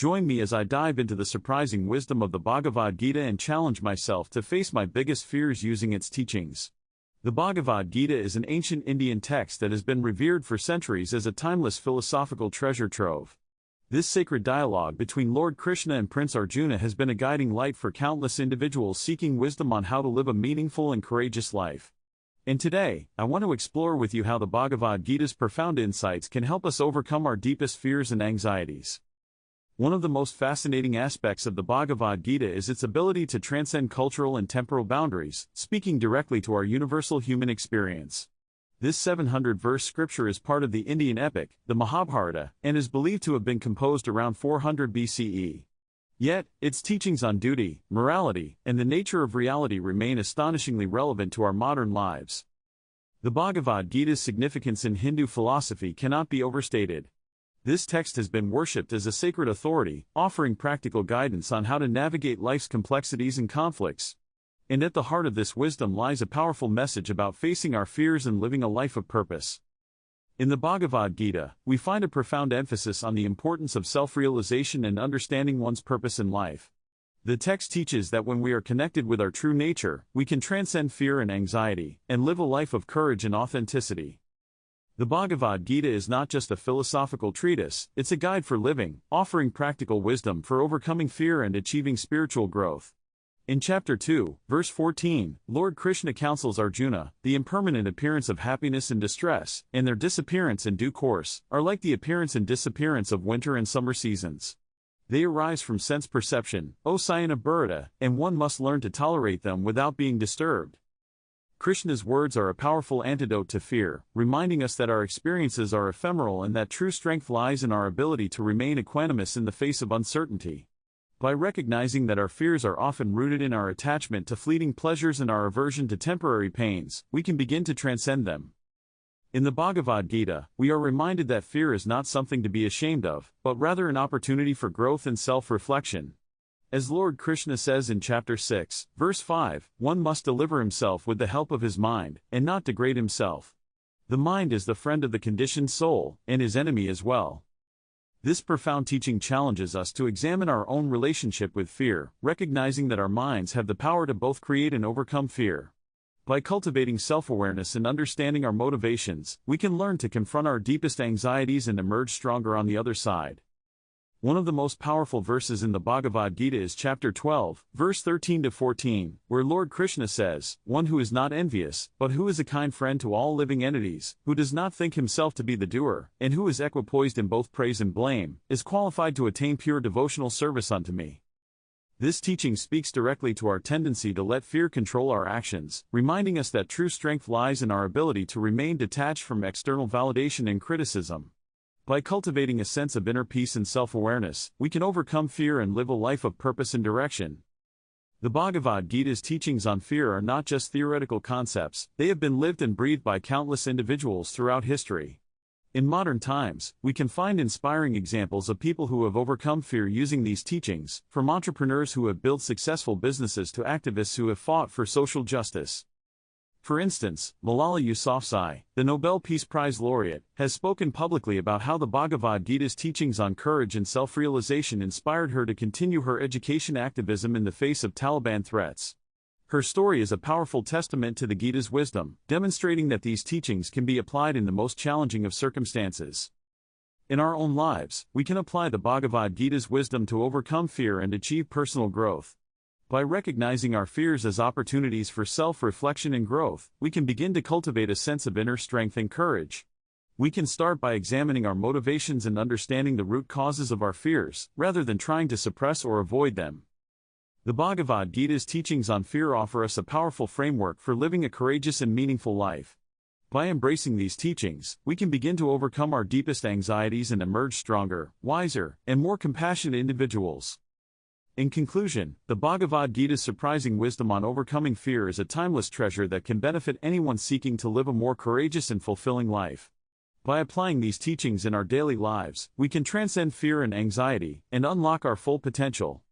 Join me as I dive into the surprising wisdom of the Bhagavad Gita and challenge myself to face my biggest fears using its teachings. The Bhagavad Gita is an ancient Indian text that has been revered for centuries as a timeless philosophical treasure trove. This sacred dialogue between Lord Krishna and Prince Arjuna has been a guiding light for countless individuals seeking wisdom on how to live a meaningful and courageous life. And today, I want to explore with you how the Bhagavad Gita's profound insights can help us overcome our deepest fears and anxieties. One of the most fascinating aspects of the Bhagavad Gita is its ability to transcend cultural and temporal boundaries, speaking directly to our universal human experience. This 700-verse scripture is part of the Indian epic, the Mahabharata, and is believed to have been composed around 400 BCE. Yet, its teachings on duty, morality, and the nature of reality remain astonishingly relevant to our modern lives. The Bhagavad Gita's significance in Hindu philosophy cannot be overstated. This text has been worshipped as a sacred authority, offering practical guidance on how to navigate life's complexities and conflicts. And at the heart of this wisdom lies a powerful message about facing our fears and living a life of purpose. In the Bhagavad Gita, we find a profound emphasis on the importance of self-realization and understanding one's purpose in life. The text teaches that when we are connected with our true nature, we can transcend fear and anxiety, and live a life of courage and authenticity. The Bhagavad Gita is not just a philosophical treatise, it's a guide for living, offering practical wisdom for overcoming fear and achieving spiritual growth. In Chapter 2, verse 14, Lord Krishna counsels Arjuna, the impermanent appearance of happiness and distress, and their disappearance in due course, are like the appearance and disappearance of winter and summer seasons. They arise from sense perception, O scion of Bharata, and one must learn to tolerate them without being disturbed. Krishna's words are a powerful antidote to fear, reminding us that our experiences are ephemeral and that true strength lies in our ability to remain equanimous in the face of uncertainty. By recognizing that our fears are often rooted in our attachment to fleeting pleasures and our aversion to temporary pains, we can begin to transcend them. In the Bhagavad Gita, we are reminded that fear is not something to be ashamed of, but rather an opportunity for growth and self-reflection. As Lord Krishna says in Chapter 6, verse 5, one must deliver himself with the help of his mind, and not degrade himself. The mind is the friend of the conditioned soul, and his enemy as well. This profound teaching challenges us to examine our own relationship with fear, recognizing that our minds have the power to both create and overcome fear. By cultivating self-awareness and understanding our motivations, we can learn to confront our deepest anxieties and emerge stronger on the other side. One of the most powerful verses in the Bhagavad Gita is Chapter 12, verse 13-14, where Lord Krishna says, "One who is not envious, but who is a kind friend to all living entities, who does not think himself to be the doer, and who is equipoised in both praise and blame, is qualified to attain pure devotional service unto me." This teaching speaks directly to our tendency to let fear control our actions, reminding us that true strength lies in our ability to remain detached from external validation and criticism. By cultivating a sense of inner peace and self-awareness, we can overcome fear and live a life of purpose and direction. The Bhagavad Gita's teachings on fear are not just theoretical concepts, they have been lived and breathed by countless individuals throughout history. In modern times, we can find inspiring examples of people who have overcome fear using these teachings, from entrepreneurs who have built successful businesses to activists who have fought for social justice. For instance, Malala Yousafzai, the Nobel Peace Prize laureate, has spoken publicly about how the Bhagavad Gita's teachings on courage and self-realization inspired her to continue her education activism in the face of Taliban threats. Her story is a powerful testament to the Gita's wisdom, demonstrating that these teachings can be applied in the most challenging of circumstances. In our own lives, we can apply the Bhagavad Gita's wisdom to overcome fear and achieve personal growth. By recognizing our fears as opportunities for self-reflection and growth, we can begin to cultivate a sense of inner strength and courage. We can start by examining our motivations and understanding the root causes of our fears, rather than trying to suppress or avoid them. The Bhagavad Gita's teachings on fear offer us a powerful framework for living a courageous and meaningful life. By embracing these teachings, we can begin to overcome our deepest anxieties and emerge stronger, wiser, and more compassionate individuals. In conclusion, the Bhagavad Gita's surprising wisdom on overcoming fear is a timeless treasure that can benefit anyone seeking to live a more courageous and fulfilling life. By applying these teachings in our daily lives, we can transcend fear and anxiety, and unlock our full potential.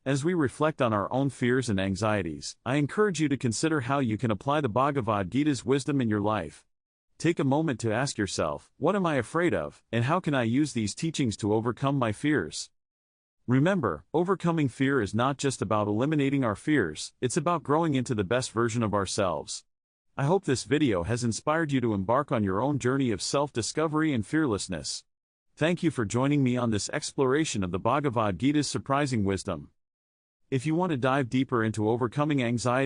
As we reflect on our own fears and anxieties, I encourage you to consider how you can apply the Bhagavad Gita's wisdom in your life. Take a moment to ask yourself, what am I afraid of, and how can I use these teachings to overcome my fears? Remember, overcoming fear is not just about eliminating our fears, it's about growing into the best version of ourselves. I hope this video has inspired you to embark on your own journey of self-discovery and fearlessness. Thank you for joining me on this exploration of the Bhagavad Gita's surprising wisdom. If you want to dive deeper into overcoming anxiety,